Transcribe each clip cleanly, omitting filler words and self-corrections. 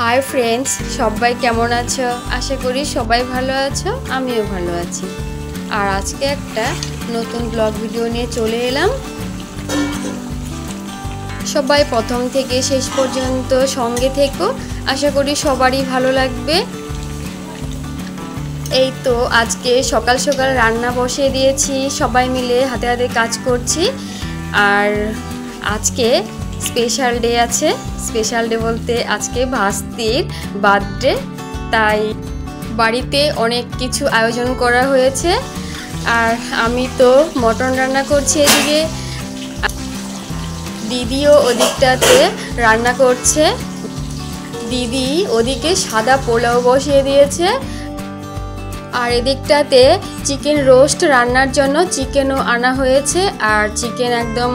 Hi friends, সবাই কেমন আছো? আশা করি সবাই ভালো আছো, আমিও ভালো আছি। আর আজকে একটা নতুন ব্লগ ভিডিও নিয়ে চলে এলাম। সবাই প্রথম থেকে শেষ পর্যন্ত সঙ্গে থেকো, আশা করি সবারই ভালো লাগবে। এই তো আজকে সকাল সকাল রান্না বসিয়ে দিয়েছি, সবাই মিলে হাতে হাতে কাজ করছি। আর আজকে স্পেশাল ডে আছে। স্পেশাল ডে বলতে আজকে ভাস্তির বার্থডে, তাই বাড়িতে অনেক কিছু আয়োজন করা হয়েছে। আর আমি তো মটন রান্না করছি এদিকে, দিদিও ওদিকটাতে রান্না করছে। দিদি ওদিকে সাদা পোলাও বসিয়ে দিয়েছে, আর এদিকটাতে চিকেন রোস্ট রান্নার জন্য চিকেনও আনা হয়েছে। আর চিকেন একদম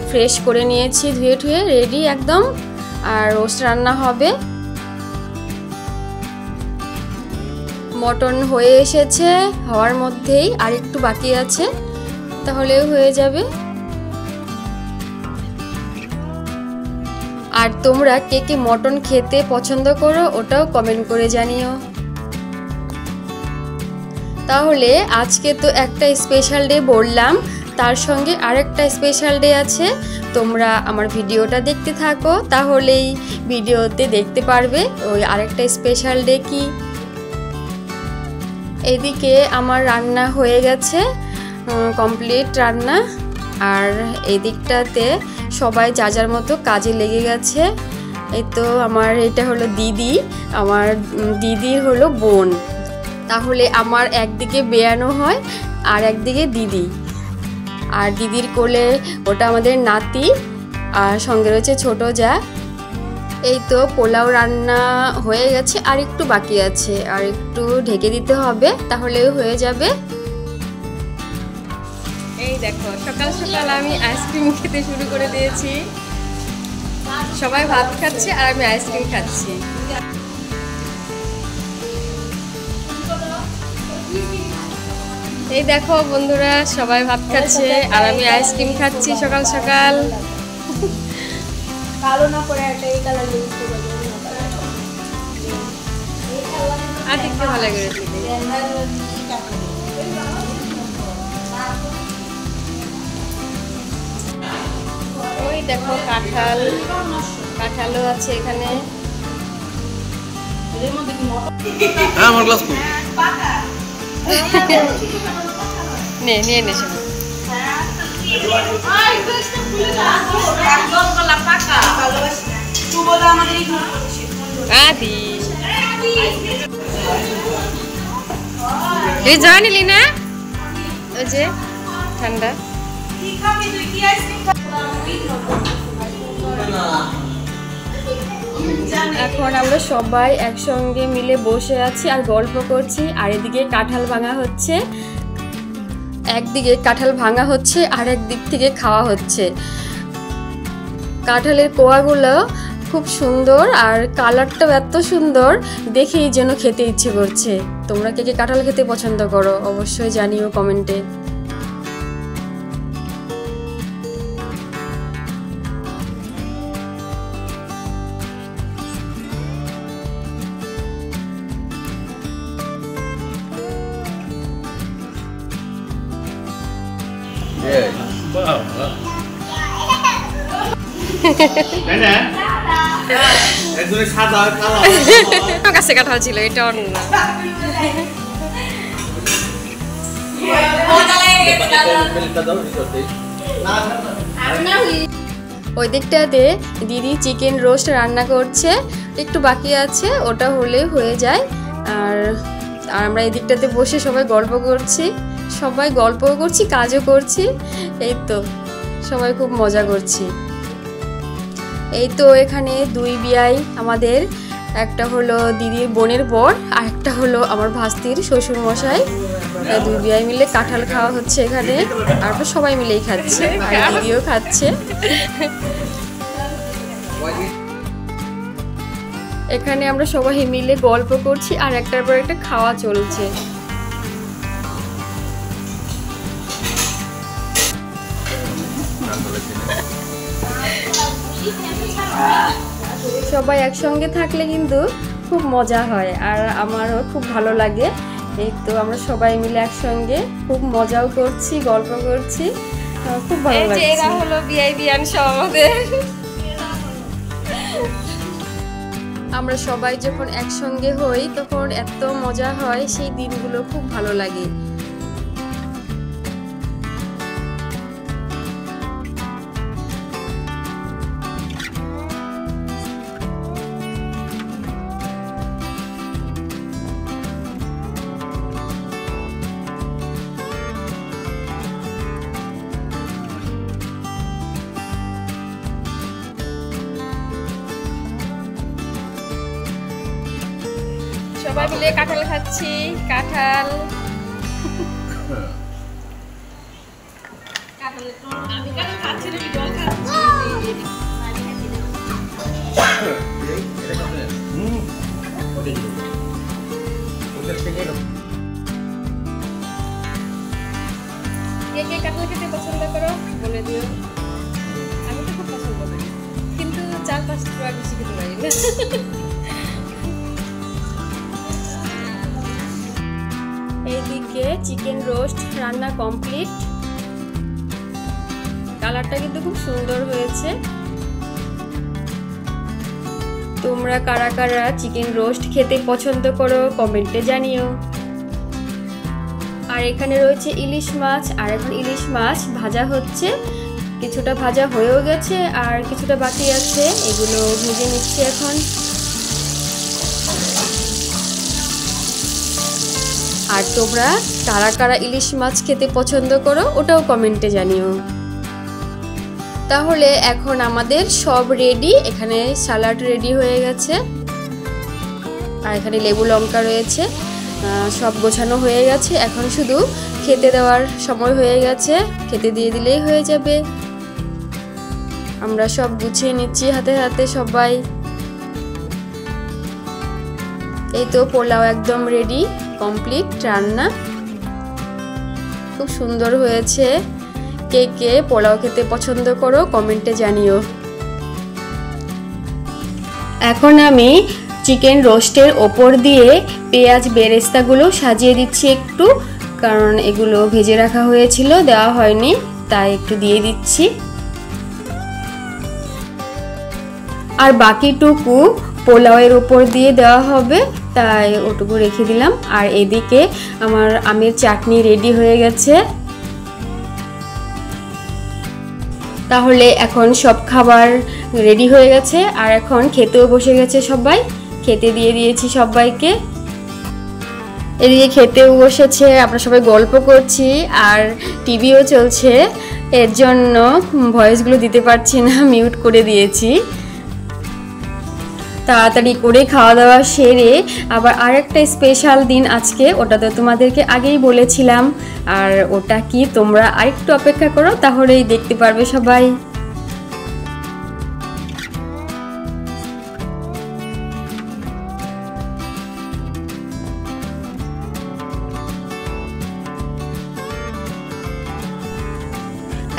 ফ্রেশ করে নিয়েছি, ধুয়ে ধুয়ে রেডি একদম। আর রোস্ট রান্না হবে। মটন হয়ে এসেছে, হওয়ার মধ্যেই আর একটু বাকি আছে, তাহলেও হয়ে যাবে। আর তোমরা কে কে মটন খেতে পছন্দ করো ওটাও কমেন্ট করে জানিও। তাহলে আজকে তো একটা স্পেশাল ডে বললাম, তার সঙ্গে আরেকটা স্পেশাল ডে আছে। তোমরা আমার ভিডিওটা দেখতে থাকো, তাহলেই ভিডিওতে দেখতে পারবে ওই আরেকটা স্পেশাল ডে কি। এদিকে আমার রান্না হয়ে গেছে, কমপ্লিট রান্না। আর এদিকটাতে সবাই যা যার মতো কাজে লেগে গেছে। এই তো আমার এটা হলো দিদি, আমার দিদির হলো বোন। তাহলে আমার একদিকে বেয়ানো হয় আর একদিকে দিদি। আর দিদির কোলে ওটা আমাদের নাতি, আর সঙ্গে রয়েছে ছোট যা। এই তো পোলাও রান্না হয়ে গেছে, আর একটু বাকি আছে, আর একটু ঢেকে দিতে হবে, তাহলেও হয়ে যাবে। এই দেখো সকাল সকাল আমি আইসক্রিম খেতে শুরু করে দিয়েছি। সবাই ভাত খাচ্ছে আর আমি আইসক্রিম খাচ্ছি। এই দেখো বন্ধুরা, সবাই ভাত খাচ্ছে আর আমি আইসক্রিম খাচ্ছি সকাল সকাল। কালো না করে একটা এই কালার ইউজ করব। আর দেখতে ভালো লাগে। ওই দেখো কাঁঠালও আছে এখানে। আমার গ্লাস নিয়ে নে সব। আদি তুই যা নিলি না, ওই যে ঠান্ডা। এখন আমরা সবাই একসঙ্গে মিলে বসে আছি আর গল্প করছি। আর এদিকে কাঁঠাল ভাঙা হচ্ছে, একদিকে কাঁঠাল ভাঙা হচ্ছে আর একদিক থেকে খাওয়া হচ্ছে। কাঁঠালের কোয়াগুলো খুব সুন্দর, আর কালারটাও এত সুন্দর, দেখেই যেন খেতে ইচ্ছে করছে। তোমরা কে কে কাঁঠাল খেতে পছন্দ করো অবশ্যই জানিও কমেন্টে। কাছে কাঁঠাল ছিল, এটা অন্য। ওই দিকটাতে দিদি চিকেন রোস্ট রান্না করছে, একটু বাকি আছে, ওটা হলে হয়ে যায়। আর আমরা এই দিকটাতে বসে সবাই গল্প করছি, কাজও করছি। এই তো সবাই খুব মজা করছি। এই তো এখানে দুই বিয়াই আমাদের, একটা হলো দিদির বোনের বর, আর একটা হলো আমার ভাস্তির শ্বশুর মশাই। দুই বিয়াই মিলে কাঁঠাল খাওয়া হচ্ছে এখানে, আর সবাই মিলেই খাচ্ছে, আর দিদিও খাচ্ছে। এখানে আমরা সবাই মিলে গল্প করছি আর একটার পর একটা খাওয়া চলছে। সবাই একসঙ্গে থাকলে কিন্তু খুব মজা হয় আর আমারও খুব ভালো লাগে। এই তো আমরা সবাই মিলে একসঙ্গে খুব মজাও করছি, গল্প করছি, খুব ভালো লাগছে। এরা হলো বিআইবিয়ান সব আমাদের। আমরা সবাই যখন একসঙ্গে হই তখন এত মজা হয়, সেই দিনগুলো খুব ভালো লাগে। সবাই মিলে কাঁঠাল খাচ্ছি, কাঁঠাল। কে কে কাঁঠাল খেতে পছন্দ করো বলে দিও। আমি তো খুব পছন্দ করি, কিন্তু 4-5 টাকা বেশি খেতে পারি না। এইদিকে চিকেন রোস্ট রান্না কমপ্লিট। কালারটা কিন্তু খুব সুন্দর হয়েছে। তোমরা কারা কারা চিকেন রোস্ট খেতে পছন্দ করো কমেন্টে জানিও। আর এখানে রয়েছে ইলিশ মাছ, আর এখন ইলিশ মাছ ভাজা হচ্ছে। কিছুটা ভাজা হয়েও গেছে আর কিছুটা বাকি আছে, এগুলো ভেজে নিচ্ছি এখন। আর তোমরা কারা কারা ইলিশ মাছ খেতে পছন্দ করো ওটাও কমেন্টে জানিও। তাহলে এখন আমাদের সব রেডি। এখানে সালাড রেডি হয়ে গেছে আর এখানে লেবু লঙ্কা রয়েছে, সব গোছানো হয়ে গেছে। এখন শুধু খেতে দেওয়ার সময় হয়ে গেছে, খেতে দিয়ে দিলেই হয়ে যাবে। আমরা সব গুছিয়ে নিচ্ছি হাতে হাতে সবাই। এই তো পোলাও একদম রেডি, কমপ্লিট রান্না। খুব সুন্দর হয়েছে। কে কে পোলাও খেতে পছন্দ করো কমেন্টে জানিও। এখন আমি চিকেন রোস্টের ওপর দিয়ে পেঁয়াজ বেরেস্তাগুলো সাজিয়ে দিচ্ছি একটু, কারণ এগুলো ভেজে রাখা হয়েছিল, দেওয়া হয়নি, তাই একটু দিয়ে দিচ্ছি। আর বাকিটুকু পোলাওয়ের উপর দিয়ে দেওয়া হবে, তাই ওটুকু রেখে দিলাম। আর এদিকে আমার আমের চাটনি রেডি হয়ে গেছে। তাহলে এখন সব খাবার রেডি হয়ে গেছে আর এখন খেতেও বসে গেছে সবাই। খেতে দিয়ে দিয়েছি সবাইকে। এদিকে খেতেও বসেছে, আমরা সবাই গল্প করছি আর টিভিও চলছে, এর জন্য ভয়েসগুলো দিতে পারছি না, মিউট করে দিয়েছি। তাড়াতাড়ি করে খাওয়া দাওয়া সেরে আবার আরেকটা স্পেশাল দিন আজকে, ওটা তো তোমাদেরকে আগেই বলেছিলাম। আর ওটা কি তোমরা আরেকটু অপেক্ষা করো, তাহলেই দেখতে পারবে সবাই।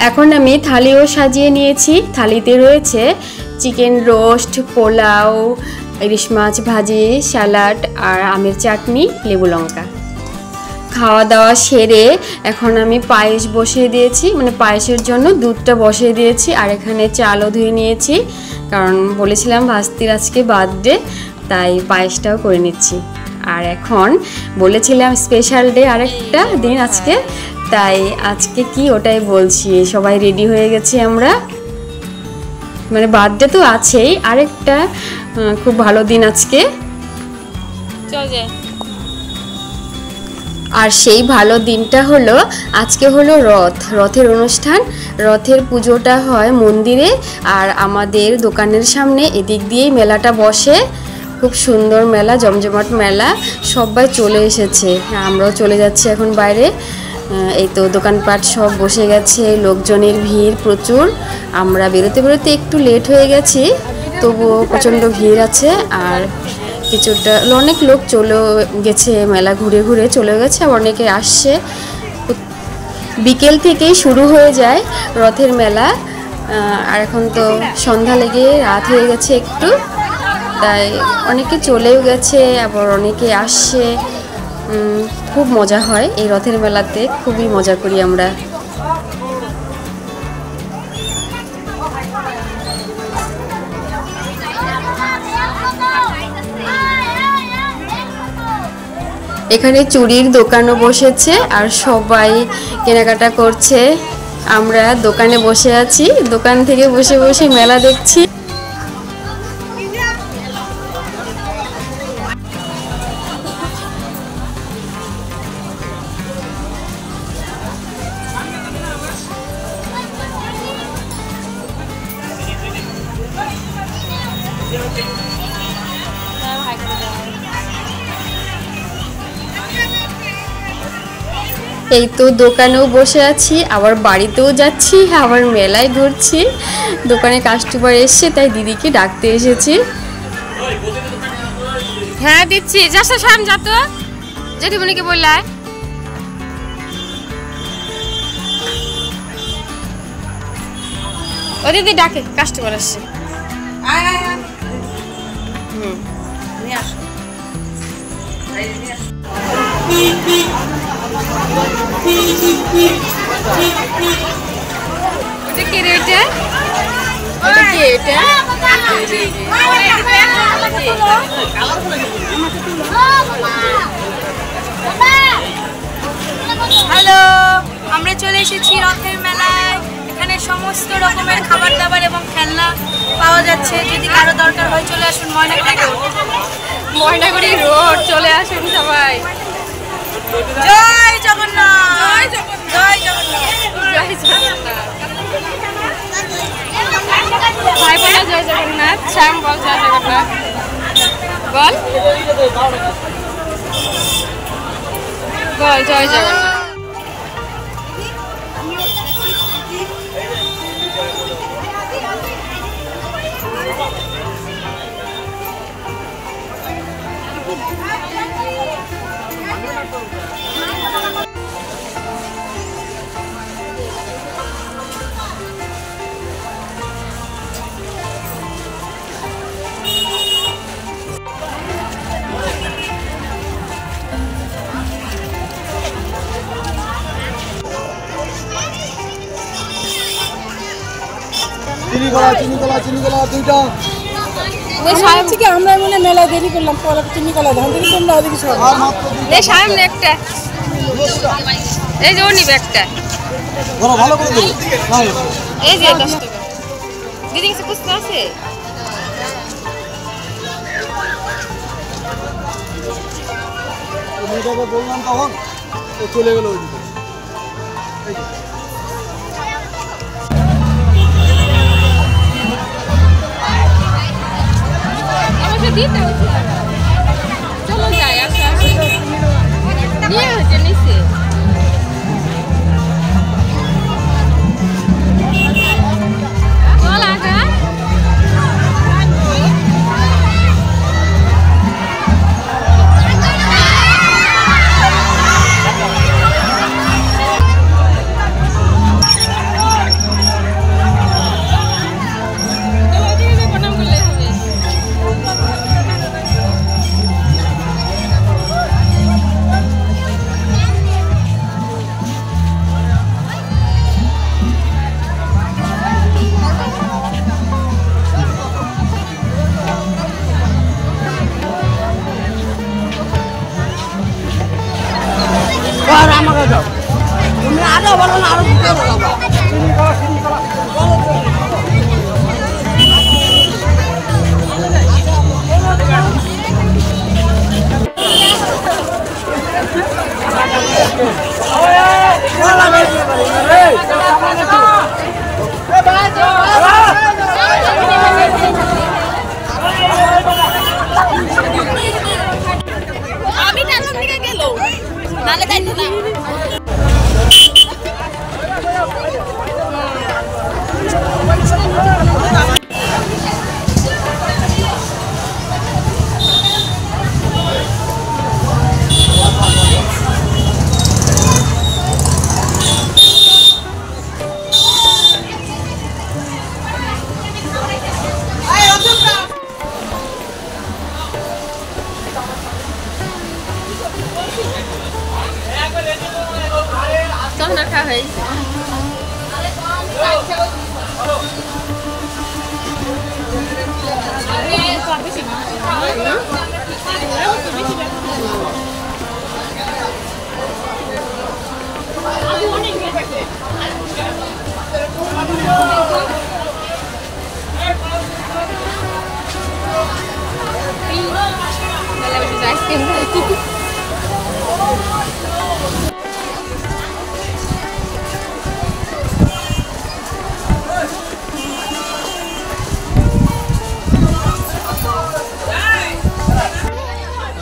এখন আমি থালিও সাজিয়ে নিয়েছি। থালিতে রয়েছে চিকেন রোস্ট, পোলাও, ইলিশ মাছ ভাজি, স্যালাড আর আমের চাটনি, লেবু লঙ্কা। খাওয়া দাওয়া সেরে এখন আমি পায়েস বসিয়ে দিয়েছি, মানে পায়েসের জন্য দুধটা বসিয়ে দিয়েছি। আর এখানে চালও ধুয়ে নিয়েছি, কারণ বলেছিলাম ভাস্তির আজকে বার্থডে, তাই পায়েসটাও করে নিচ্ছি। আর এখন বলেছিলাম স্পেশাল ডে আরেকটা দিন আজকে, তাই আজকে কি ওটাই বলছি। সবাই রেডি হয়ে গেছি আমরা, মানে বার্থডে তো আছেই, আরেকটা খুব ভালো দিন আজকে। আর সেই ভালো দিনটা হলো আজকে হলো রথের অনুষ্ঠান। রথের পুজোটা হয় মন্দিরে, আর আমাদের দোকানের সামনে এদিক দিয়েই মেলাটা বসে। খুব সুন্দর মেলা, জমজমাট মেলা। সবাই চলে এসেছে, আমরাও চলে যাচ্ছি এখন বাইরে। এই তো দোকানপাট সব বসে গেছে, লোকজনের ভিড় প্রচুর। আমরা বেরোতে বেরোতে একটু লেট হয়ে গেছি, তবুও প্রচণ্ড ভিড় আছে। আর কিছুটা অনেক লোক চলে গেছে, মেলা ঘুরে ঘুরে চলে গেছে, আর অনেকে আসছে। বিকেল থেকেই শুরু হয়ে যায় রথের মেলা। আর এখন তো সন্ধ্যা লেগে রাত হয়ে গেছে একটু। তাই অনেকে চলেও গেছে, আবার অনেকে আসছে। খুব মজা হয় এই রথের মেলাতে, খুবই মজা করি আমরা। এখানে চুড়ির দোকানও বসেছে আর সবাই কেনাকাটা করছে। আমরা দোকানে বসে আছি, দোকান থেকে বসে বসে মেলা দেখছি। এই তো দোকানেও বসে আছি, আবার বাড়িতেও যাচ্ছি, আবার মেলায় ঘুরছি। দোকানে কাস্টমার এসছে তাই দিদিকে ডাকতে এসেছি। হ্যাঁ দিচ্ছি, যাস সাম যা তো, জেঠিমণিকে বললাই। ও দিদি ডাকে, কাস্টমার আসছে। কি রে এটা? কি এটা? হ্যালো, আমরা চলে এসেছি রথের মেলায়। এখানে সমস্ত রকমের খাবার দাবার এবং খেলনা পাওয়া যাচ্ছে। যদি কারো দরকার হয় চলে আসুন ময়নাগুড়ি রোড, চলে আসুন সবাই। জয় জগন্নাথ, জয় জগন্নাথ, জয় জগন্নাথ। ভাই বলো জয় জগন্নাথ। শ্যাম বল জয় জগন্নাথ, বল বল জয় জগন্নাথ। আমরা মনে মেলা দেরি করলাম, চিনি কলা ধান থেকে তোমরা ওদিকে সামনে একটা, এই যে ও নিবে একটা, ভালো করে দেবো। এই যে 10 টাকা। দিদি কিছু বুঝতে আছে? মেয়েটাকে বললাম তখন ও চলে গেল ওইদিকে। চলো যাই, আসো আসো, নিয়ে হচ্ছে নিচে। চল আগা। আমাকে যাও, তুমি আগে বলো না, আরো আমি টান থেকে গেল নালে তাই না। চন্দনা খাওয়া হয়ে গেছে।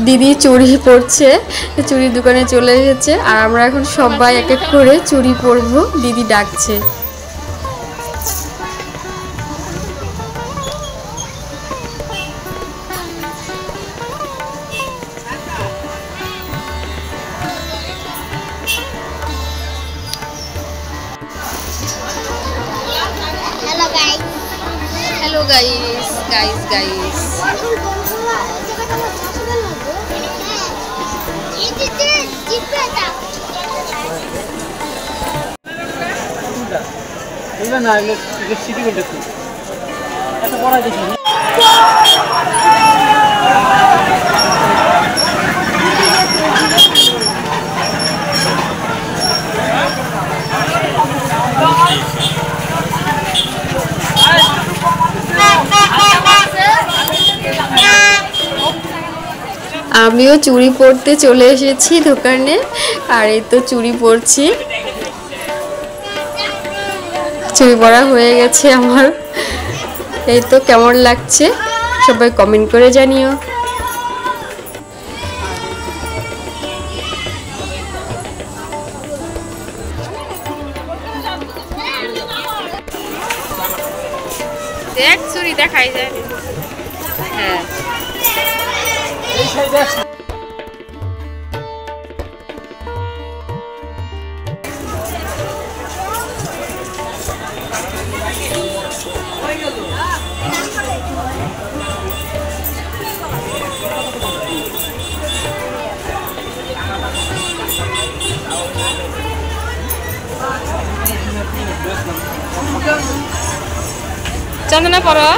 দিদি চুড়ি পরছে, চুড়ির দোকানে চলে এসেছে আর আমরা এখন সবাই এক এক করে চুড়ি পরবো। দিদি ডাকছে। হ্যালো গাইস, গাইস গাইস না সিটি করতে এত পড়াই দেখি আমিও চুড়ি পরতে চলে এসেছি দোকানে আর এই তো চুড়ি পরছি। চুড়ি পরা হয়ে গেছে আমার। এই তো কেমন লাগছে সবাই কমেন্ট করে জানিও। দেখ চুড়ি দেখাই যায়। হ্যাঁ চন্দনা পড়ো।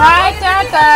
Bye, Tata.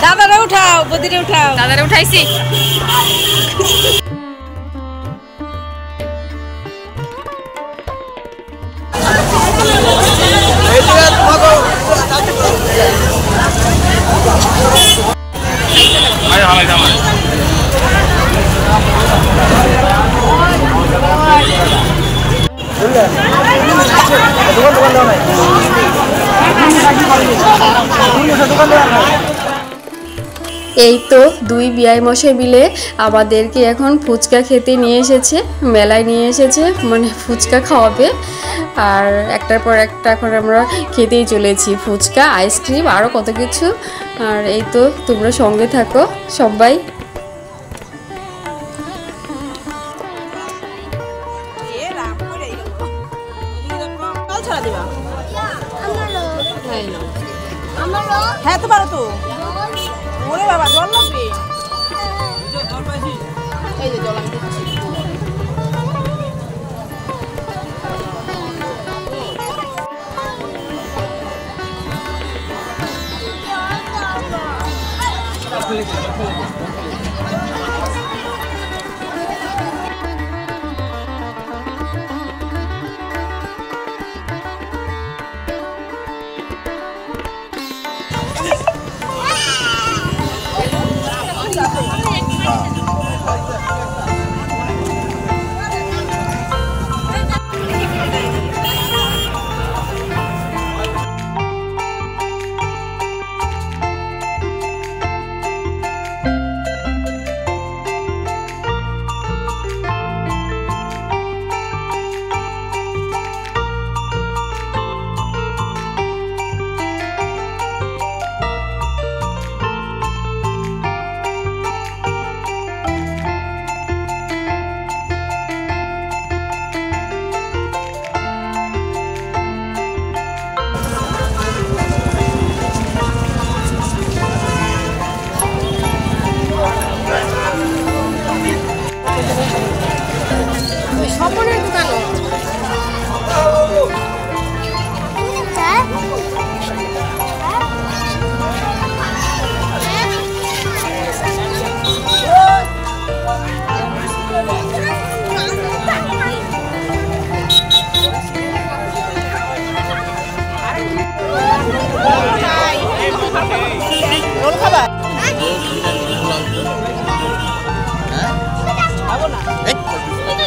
দাদারে উঠাও, বদিরে উঠাও। দাদারে উঠাইছি। এই এই তো দুই বিয়াই মশাই মিলে আমাদেরকে এখন ফুচকা খেতে নিয়ে এসেছে, মেলায় নিয়ে এসেছে, মানে ফুচকা খাওয়াবে। আর একটার পর একটা এখন আমরা খেতেই চলেছি, ফুচকা, আইসক্রিম, আরও কত কিছু। আর এই তো তোমরা সঙ্গে থাকো সবাই। হ্যাঁ তো পারো তো। ওরে বাবা জল লাগবে। এই যে জল আমি দিচ্ছি।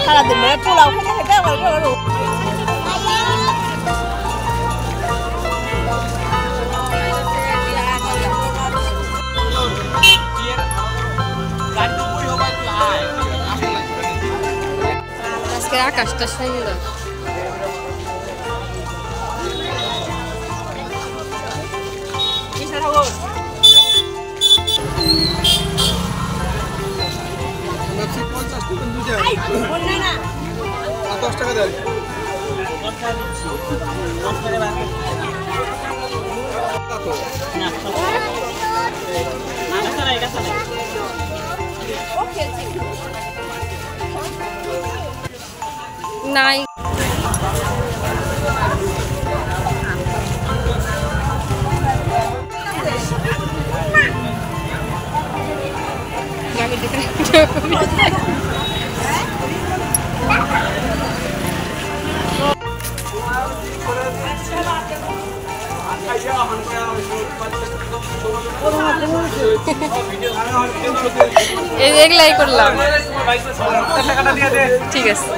সারাদিন মানে পোলাও খেতে খেতে আবার আজকে আকাশটা সুন্দর। নাই এগুলাই করলাম, ঠিক আছে।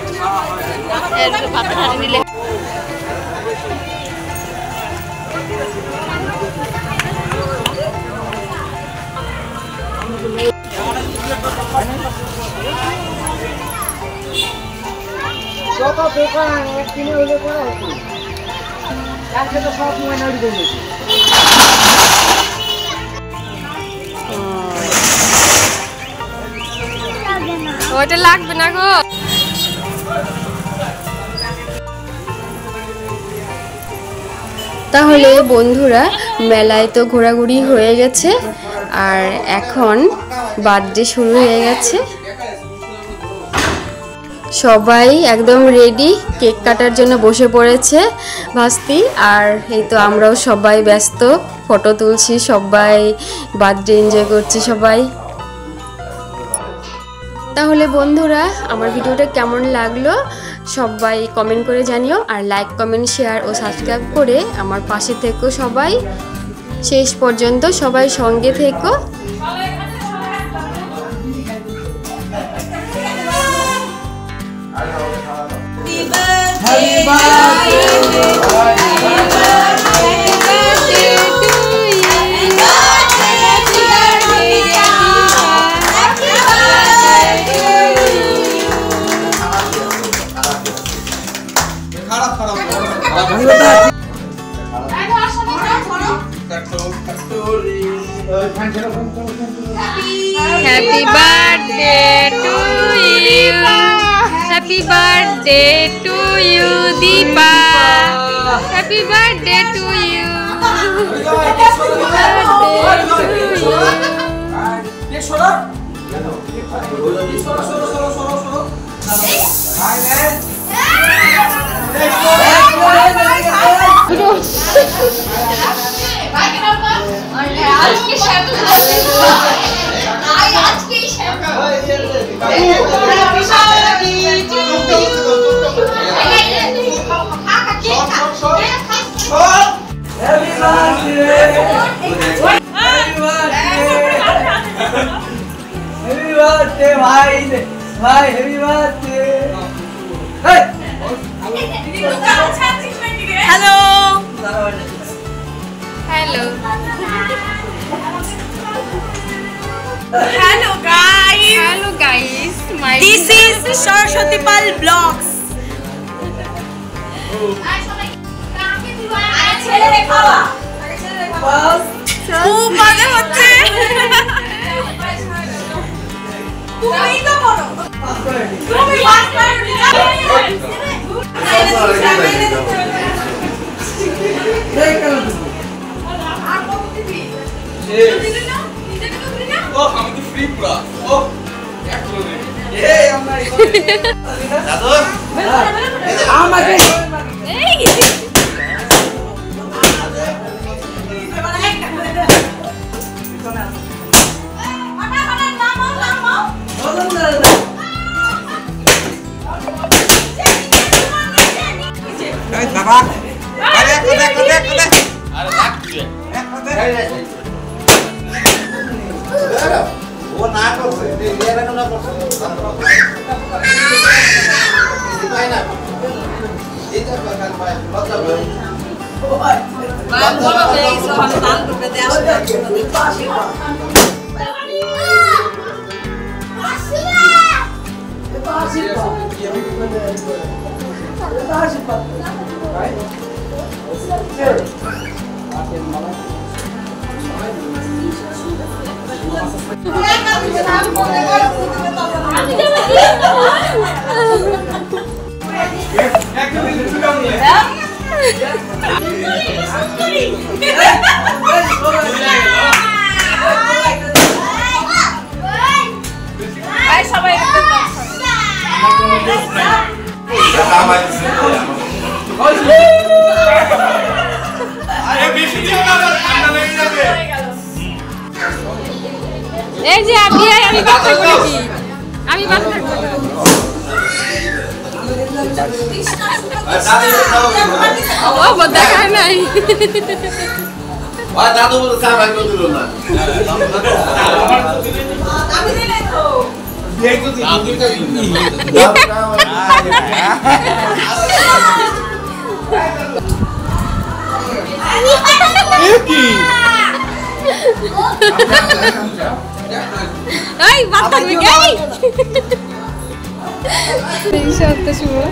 ওইটা লাগবে না গো। তাহলে বন্ধুরা মেলায় তো ঘোরাঘুরি হয়ে গেছে, আর এখন বার্থডে শুরু হয়ে গেছে। সবাই একদম রেডি, কেক কাটার জন্য বসে পড়েছে ভাস্তি। আর এই তো আমরাও সবাই ব্যস্ত, ফটো তুলছি, সবাই বার্থডে এনজয় করছি সবাই। তাহলে বন্ধুরা আমার ভিডিওটা কেমন লাগলো সবাই কমেন্ট করে জানিও, আর লাইক কমেন্ট শেয়ার ও সাবস্ক্রাইব করে আমার পাশে থেকো সবাই, শেষ পর্যন্ত সবাই সঙ্গে থেকো। Happy birthday to you. Happy birthday to you, Deepa. Happy birthday to you. Hello. Hello. Hello guys. Hello guys. This is Saraswati Pal Vlogs. খুব মজা হচ্ছে। তুমি তো বলো। তুমি এই যে আমি বাচ্চা করেছি আমি বাচ্চা ও দেখা নাই দাদু বলে চা ভাই দিল না আমি দিলে তো এই বাচ্চা কই গেই সত্যি শুনো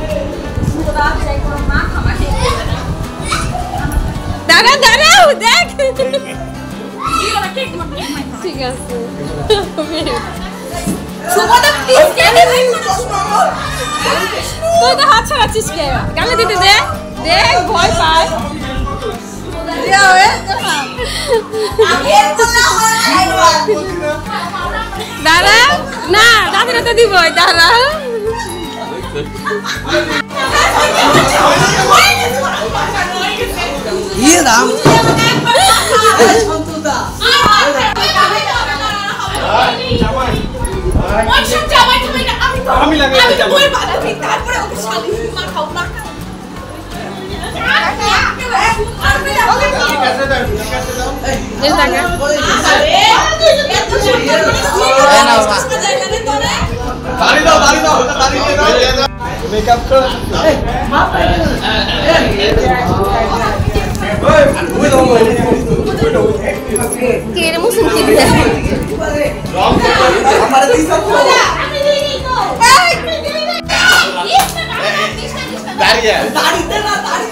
দাঁড়াও দেখ ঠিক আছে তুই তো হাত ছাড়াচ্ছিস কে গালে দিতে দে দেখ ভয় পায় দাঁড়া না দাদিরা তো দিবই দাঁড়া ইয়ে রাম আমি লাগাই তারপরে ওকে শালি মা খাও না ঠিক আছে দাও এই টাকা তালি দাও তালি দাও মেকআপ কর কে রে মুসুম কি দিছে আমার দিছ দাঁড়িয়ে দাড়িতে না দাড়ি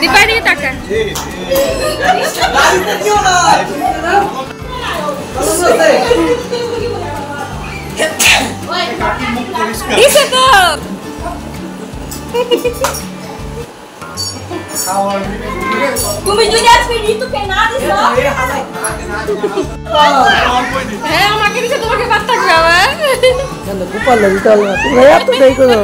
দীপার দিকে তাকা। দিছে তো। তুমি যদি আজকে ঋতুকে না দিছো হ্যাঁ আমাকে দিছে, তোমাকে বাদ থাকবে আবার। গোপাল দিতে হবে না, তুমি এত দেই করো।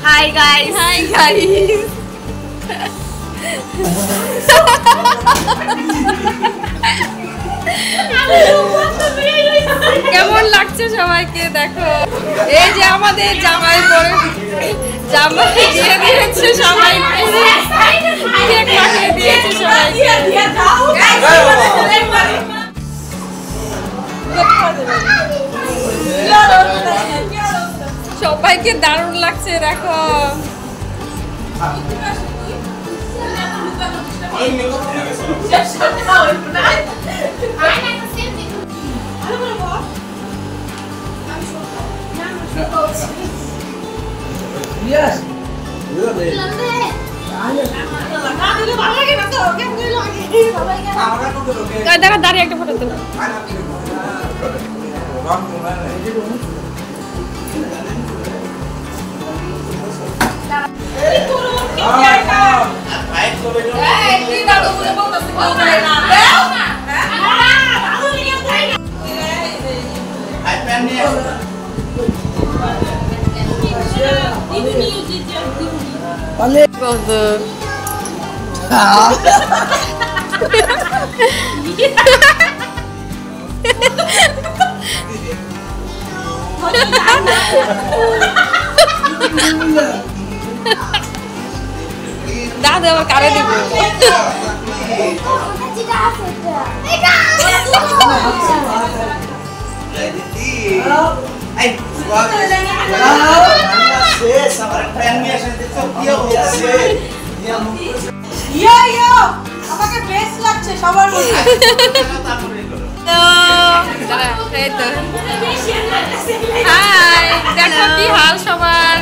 হাই গাইস, হাই গাইস, কেমন লাগছে সবাইকে দেখো। এই যে আমাদের জামাই পরে জামাই দিয়ে দিয়েছে সবাইকে, কেক কাটিয়ে দিয়েছে সবাইকে। সবাইকে দারুণ লাগছে দেখো। দেখা দাঁড়িয়ে একটা ফটো তুলো। দাদা আবার কারে দিব? আমাকে বেস্ট লাগছে সবার মধ্যে। হাই, দেখো কি হাল সবার।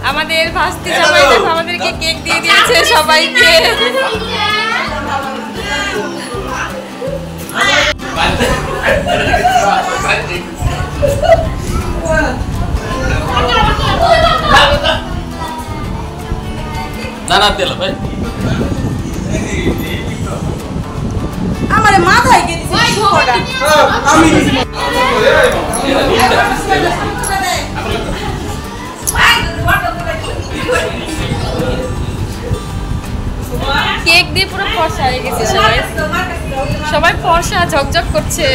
আমাদের ভাস্তি জামাই দেখো আমাদেরকে কেক দিয়ে দিয়েছে সবাইকে। না না তেল ভাই আমার মাথায় গেছে শুকোটা। আমি কেক দিয়ে পুরো ফর্সা হয়ে গেছে সবাই, সবাই ফর্সা ঝকঝক করছে।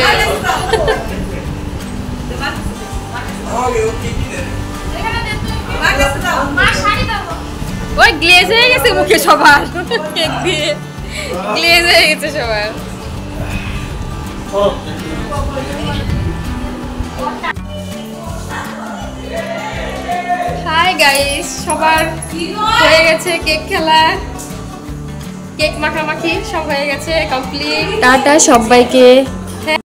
ওই গ্লেজ হয়ে গেছে মুখে সবার, কেক দিয়ে গ্লেজ হয়ে গেছে সবার। হাই গাইস, সবার হয়ে গেছে কেক খেলা, কেক মাখামাখি সব হয়ে গেছে কমপ্লিট। টাটা সবাইকে।